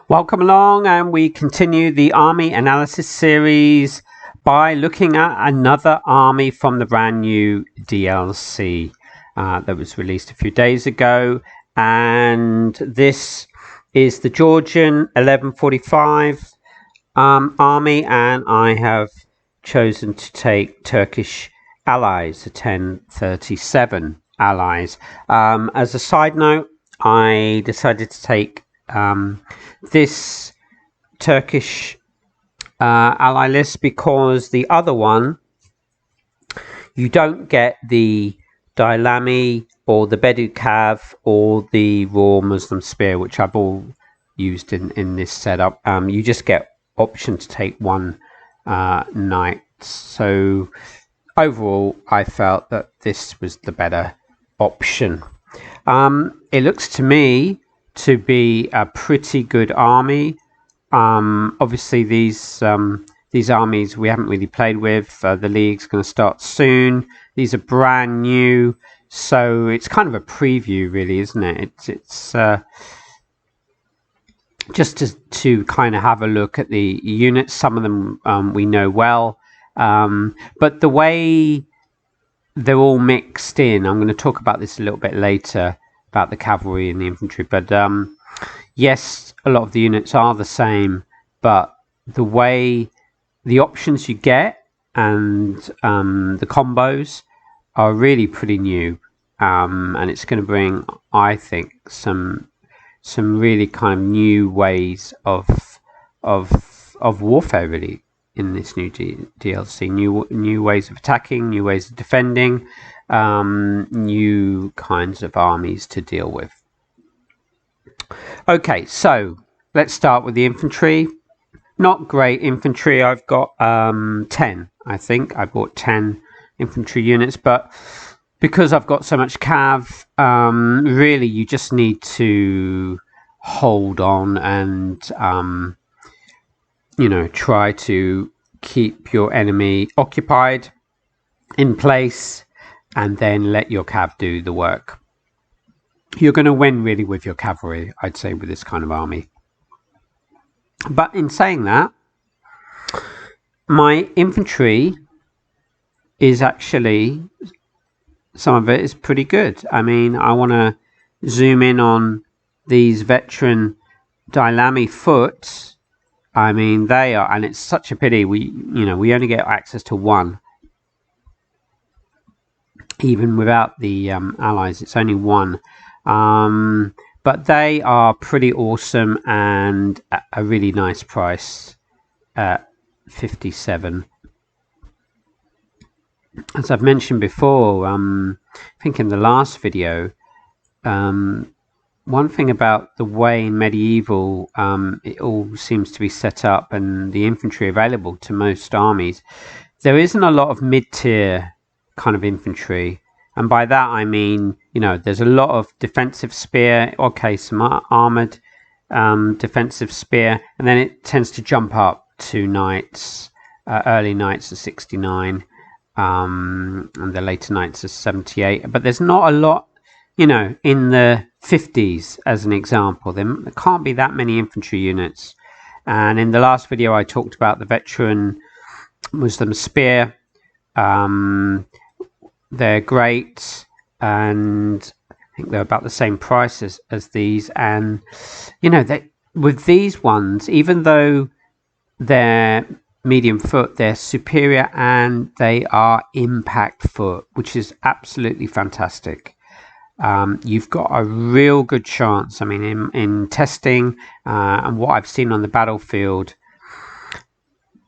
Welcome along, and we continue the army analysis series by looking at another army from the brand new DLC that was released a few days ago. And this is the Georgian 1145 army, and I have chosen to take Turkish allies, the 1037 allies. As a side note, I decided to take this Turkish ally list because the other one, you don't get the Dailami or the Bedu Cav or the Raw Muslim Spear, which I've all used in this setup. You just get option to take one knight. So overall, I felt that this was the better option. It looks to me to be a pretty good army. Obviously these armies we haven't really played with. The league's going to start soon. These are brand new, so it's kind of a preview, really, isn't it? It's just to kind of have a look at the units. Some of them we know well, but the way they're all mixed in, I'm going to talk about this a little bit later, about the cavalry and the infantry, but yes, a lot of the units are the same, but the way the options you get and the combos are really pretty new, and it's going to bring, I think, some really kind of new ways of warfare, really, in this new DLC. New ways of attacking, new ways of defending, new kinds of armies to deal with. Okay, so let's start with the infantry. Not great infantry. I've got 10, I think. I bought 10 infantry units, but because I've got so much cav, really you just need to hold on and try to keep your enemy occupied in place, and then let your cav do the work. You're going to win really with your cavalry, I'd say, with this kind of army. But in saying that, my infantry is actually, some of it is pretty good. I mean, I want to zoom in on these veteran Dailami foot. I mean, they are, and it's such a pity we only get access to one. Even without the allies, it's only one. But they are pretty awesome and a really nice price at 57. As I've mentioned before, I think in the last video, one thing about the way in medieval it all seems to be set up and the infantry available to most armies, there isn't a lot of mid-tier kind of infantry. And by that I mean, there's a lot of defensive spear, okay, some armored defensive spear, and then it tends to jump up to knights, early knights are 69, and the later knights are 78. But there's not a lot, in the 50s, as an example. There can't be that many infantry units. And in the last video I talked about the veteran Muslim spear. They're great, and I think they're about the same price as these. And with these ones, even though they're medium foot, they're superior, and they are impact foot, which is absolutely fantastic. You've got a real good chance. I mean, in testing and what I've seen on the battlefield,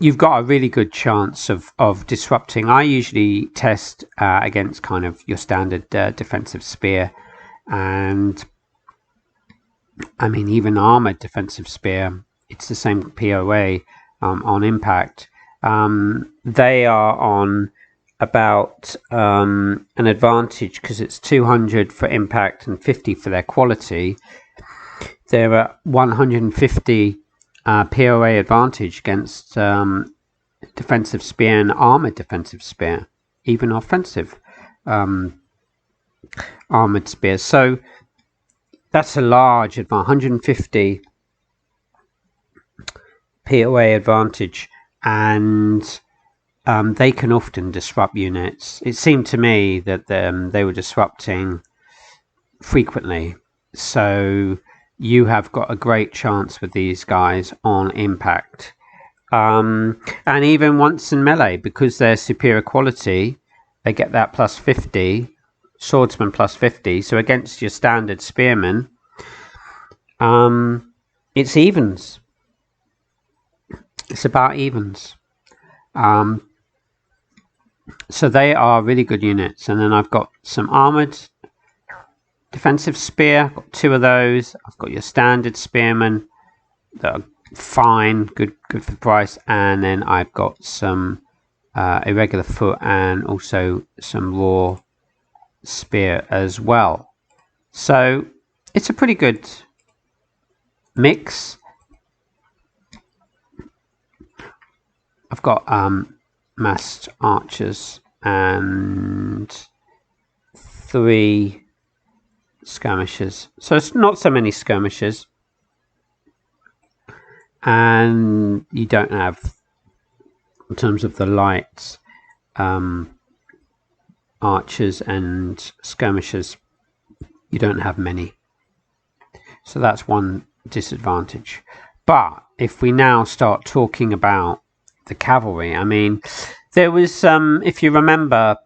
you've got a really good chance of disrupting. I usually test against kind of your standard defensive spear, and I mean, even armored defensive spear, it's the same POA on impact. They are on about an advantage because it's 200 for impact and 50 for their quality. They're at 150 POA advantage against defensive spear and armored defensive spear, even offensive armored spears. So that's a large advantage. 150 POA advantage, and they can often disrupt units. It seemed to me that they were disrupting frequently, so you have got a great chance with these guys on impact, and even once in melee, because they're superior quality, they get that plus 50, swordsman plus 50, so against your standard spearman, it's evens. It's about evens. So they are really good units. And then I've got some armored defensive spear. I've got 2 of those. I've got your standard spearmen that are fine, good for the price. And then I've got some irregular foot and also some raw spear as well. So it's a pretty good mix. I've got massed archers and 3 skirmishers, so it's not so many skirmishers, and you don't have, in terms of the lights, archers and skirmishers, you don't have many, so that's one disadvantage. But if we now start talking about the cavalry, I mean, there was if you remember,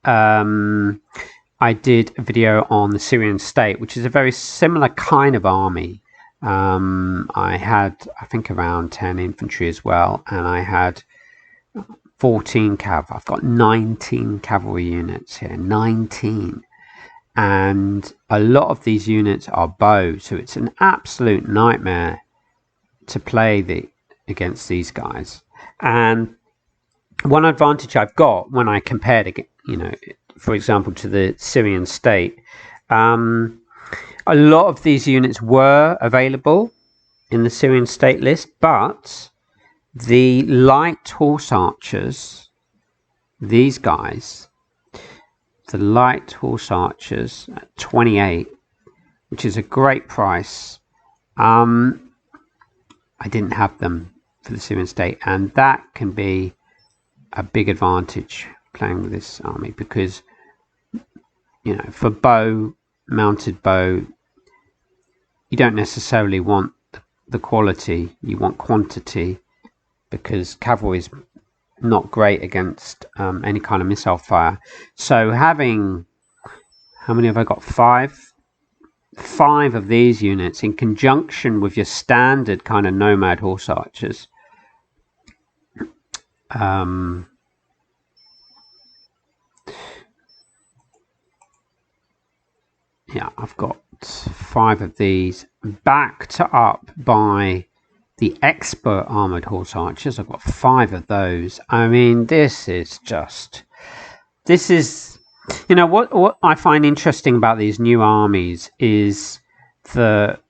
I did a video on the Syrian state, which is a very similar kind of army. I had, I think, around 10 infantry as well, and I had 14 cav. I've got 19 cavalry units here, 19, and a lot of these units are bow, so it's an absolute nightmare to play against these guys. And one advantage I've got when I compared, for example, to the Syrian state, a lot of these units were available in the Syrian state list, but the light horse archers, these guys, the light horse archers at 28, which is a great price, I didn't have them for the Syrian state, and that can be a big advantage playing with this army, because for mounted bow, you don't necessarily want the quality, you want quantity, because cavalry is not great against any kind of missile fire. So having, how many have I got? 5 of these units in conjunction with your standard kind of nomad horse archers, yeah, I've got 5 of these backed up by the expert armored horse archers. I've got 5 of those. I mean, this is what I find interesting about these new armies is that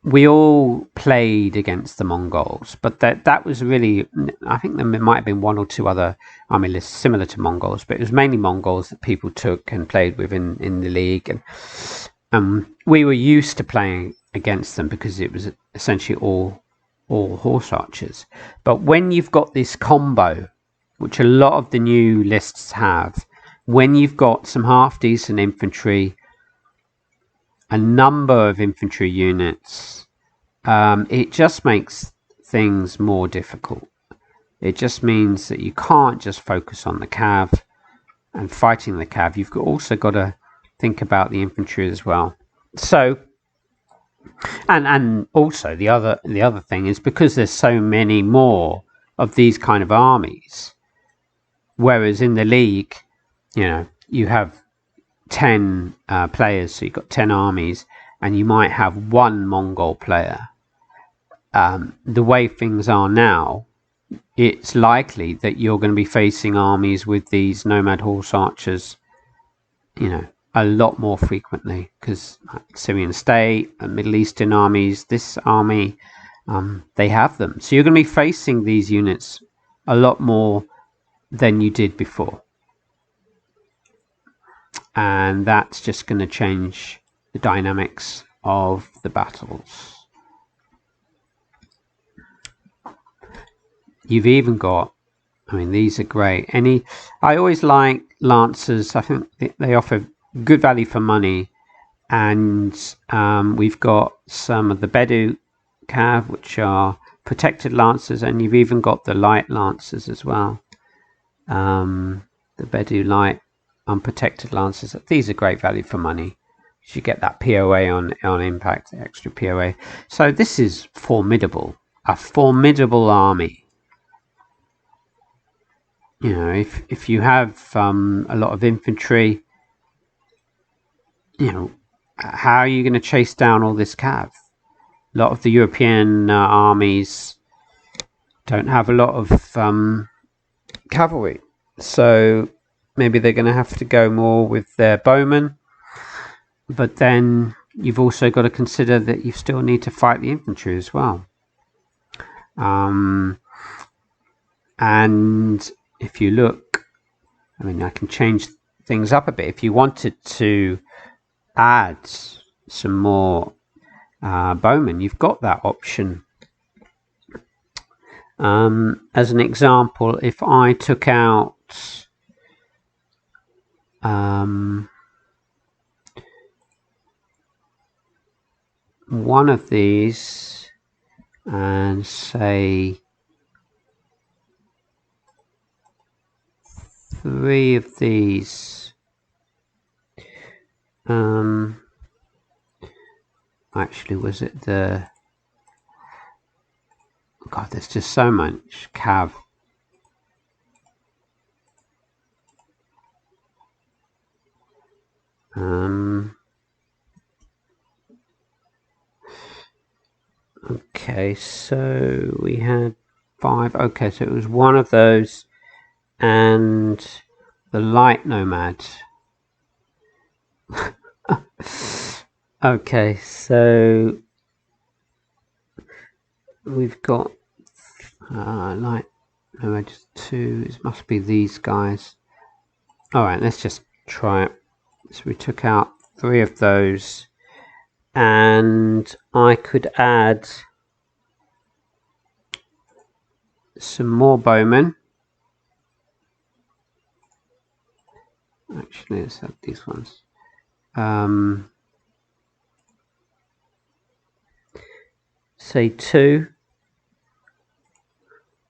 we all played against the Mongols, but that was really, I think there might have been 1 or 2 other army lists similar to Mongols, but it was mainly Mongols that people took and played with in the league, and we were used to playing against them because it was essentially all horse archers. But when you've got this combo, which a lot of the new lists have, when you've got some half decent infantry, a number of infantry units, it just makes things more difficult. It just means that you can't just focus on the cav and fighting the cav. You've also got to think about the infantry as well. So, and also the other thing is, because there's so many more of these kind of armies, whereas in the league, you have 10 players, so you've got 10 armies, and you might have 1 Mongol player. The way things are now, it's likely that you're going to be facing armies with these nomad horse archers, a lot more frequently, because Syrian state and Middle Eastern armies, this army, they have them. So you're going to be facing these units a lot more than you did before. And that's just going to change the dynamics of the battles. You've even got, I mean, these are great. I always like Lancers. I think they offer good value for money. And we've got some of the Bedu Cav, which are protected Lancers, and you've even got the light Lancers as well. The Bedu light unprotected Lancers. These are great value for money. You get that POA on impact, extra POA. So this is formidable. A formidable army. You know, if you have a lot of infantry, you know, how are you going to chase down all this cav? A lot of the European armies don't have a lot of cavalry, so maybe they're going to have to go more with their bowmen. But then you've also got to consider that you still need to fight the infantry as well. And if you look, I mean, I can change things up a bit. If you wanted to add some more bowmen, you've got that option. As an example, if I took out one of these and say 3 of these, actually, was it the, God, there's just so much cav. Okay, so we had 5. Okay, so it was one of those and the light nomad. Okay, so we've got light nomad 2. It must be these guys. Alright, let's just try it. So we took out 3 of those, and I could add some more bowmen. Actually, let's have these ones. Say 2,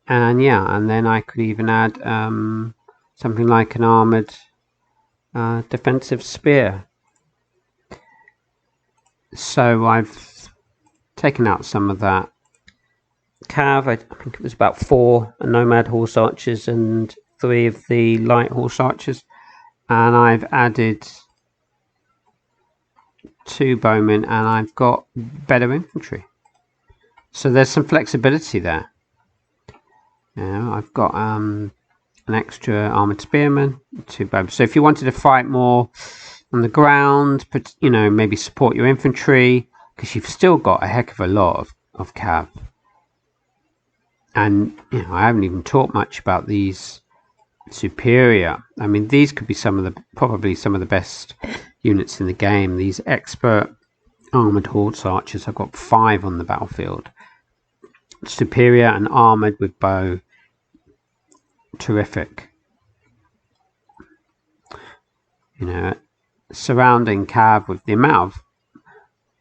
and yeah, and then I could even add something like an armored defensive spear. So I've taken out some of that cav. I think it was about 4 nomad horse archers and 3 of the light horse archers, and I've added 2 bowmen, and I've got better infantry. So there's some flexibility there. You know, I've got an extra armored spearman, 2 bowmen. So if you wanted to fight more on the ground, but you know, maybe support your infantry, because you've still got a heck of a lot of cav. And you know, I haven't even talked much about these superior. I mean, these could be probably some of the best units in the game. These expert armored horse archers. I've got 5 on the battlefield. Superior and armored with bow. Terrific. You know, surrounding cav with the amount of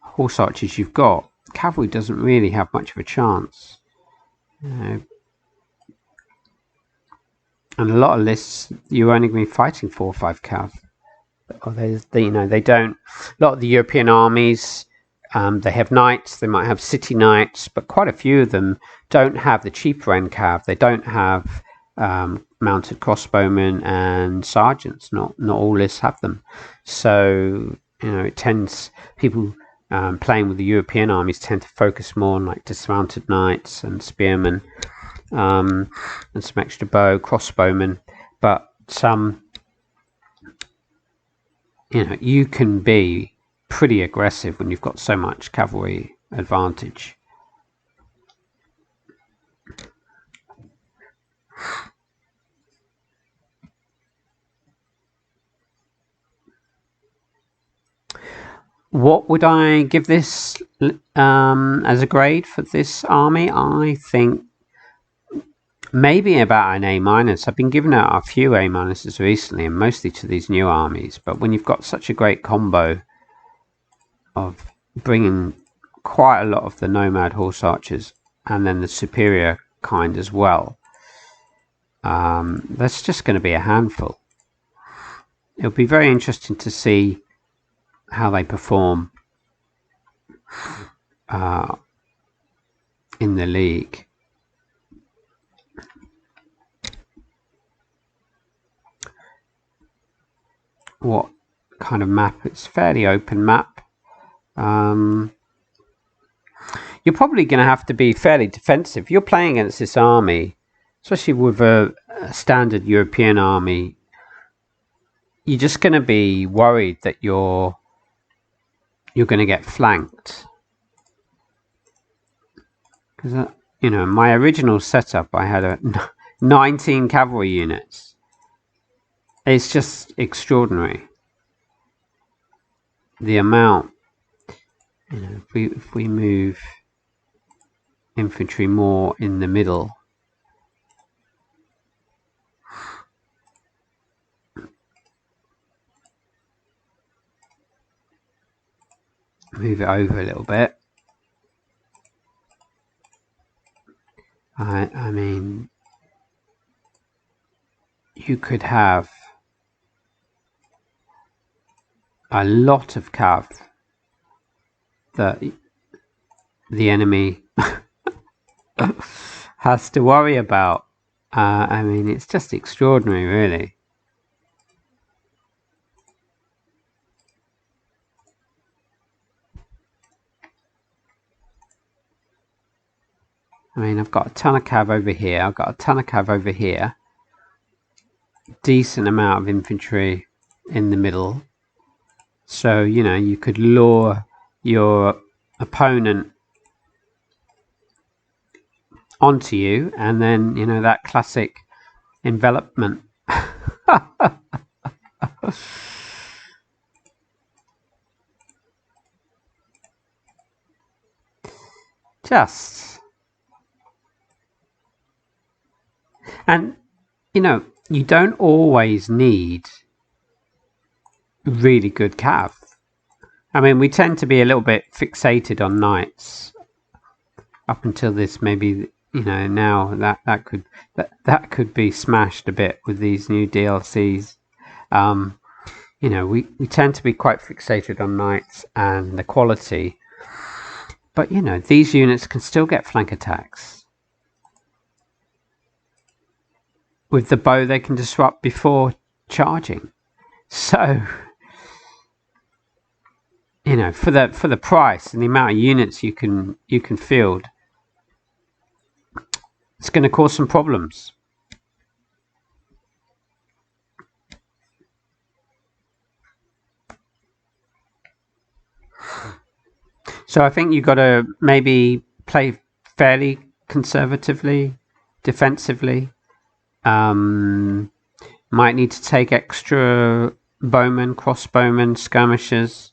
horse archers you've got, cavalry doesn't really have much of a chance. You know, and a lot of lists you're only going to be fighting 4 or 5 cav. Or they don't. A lot of the European armies, they have knights. They might have city knights, but quite a few of them don't have the cheaper end cav. They don't have mounted crossbowmen and sergeants. Not all lists have them. So you know, it tends, people playing with the European armies tend to focus more on like dismounted knights and spearmen, and some extra crossbowmen. But you know, you can be pretty aggressive when you've got so much cavalry advantage. What would I give this as a grade for this army? I think maybe about an A-. I've been giving out a few A-s recently, and mostly to these new armies. But when you've got such a great combo of bringing quite a lot of the nomad horse archers and then the superior kind as well, that's just going to be a handful. It'll be very interesting to see how they perform in the league. What kind of map? It's a fairly open map. You're probably going to have to be fairly defensive. You're playing against this army, especially with a standard European army. You're just going to be worried that you're going to get flanked. Because you know, my original setup, I had 19 cavalry units. It's just extraordinary. The amount, you know, if we move infantry more in the middle, move it over a little bit. I mean, you could have a lot of cav that the enemy has to worry about. I mean, it's just extraordinary, really. I mean, I've got a ton of cav over here. I've got a ton of cav over here. Decent amount of infantry in the middle. So, you know, you could lure your opponent onto you, and then, you know, that classic envelopment. Just. And, you know, you don't always need really good cav. I mean, we tend to be a little bit fixated on knights up until this, maybe, you know, now that could be smashed a bit with these new DLCs. You know, we tend to be quite fixated on knights and the quality, but you know, these units can still get flank attacks. With the bow, they can disrupt before charging. So, you know, for the price and the amount of units you can field, it's going to cause some problems. So I think you've got to maybe play fairly conservatively, defensively. Might need to take extra bowmen, crossbowmen, skirmishers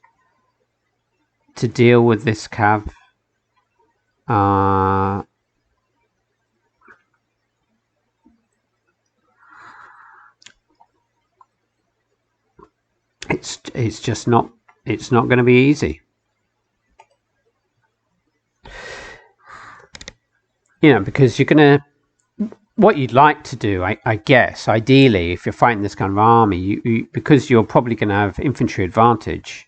to deal with this cav. It's just not going to be easy. You know, because you're going to, what you'd like to do, I guess, ideally, if you're fighting this kind of army, because you're probably going to have infantry advantage,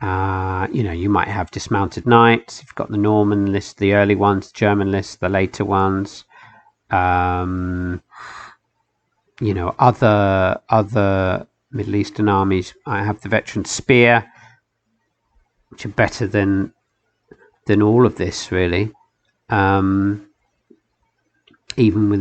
you know, you might have dismounted knights. You've got the Norman list, the early ones, German list, the later ones. You know, other Middle Eastern armies. I have the veteran spear, which are better than all of this, really. Even with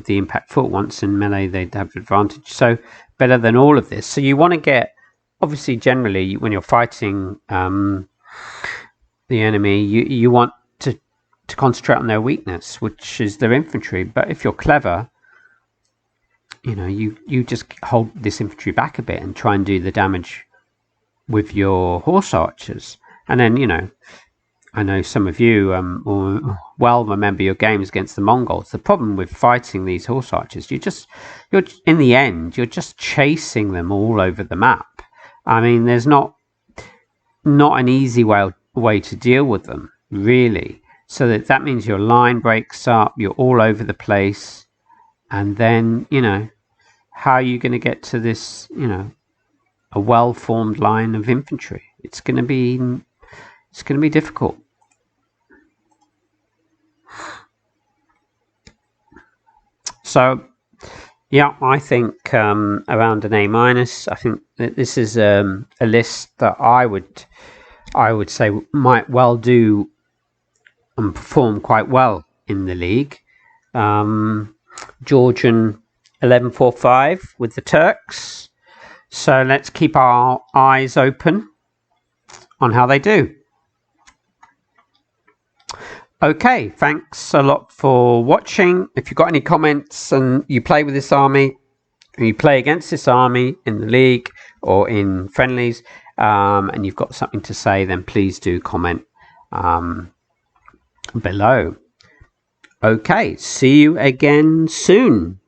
the impact foot, once in melee, they'd have advantage. So better than all of this. So you want to get, obviously, generally, when you're fighting the enemy, you want to concentrate on their weakness, which is their infantry. But if you're clever, you know, you just hold this infantry back a bit and try and do the damage with your horse archers. And then, you know, I know some of you will well remember your games against the Mongols. The problem with fighting these horse archers, you're in the end, you're just chasing them all over the map. I mean, there's not an easy way to deal with them, really. So that means your line breaks up, you're all over the place, and then, how are you going to get to this, a well-formed line of infantry? It's going to be difficult. So, yeah, I think around an A-. I think that this is a list that I would say might well do and perform quite well in the league. Georgian 11-4-5 with the Turks. So let's keep our eyes open on how they do. Okay, thanks a lot for watching. If you've got any comments and you play with this army, and you play against this army in the league or in friendlies, and you've got something to say, then please do comment below. Okay, see you again soon.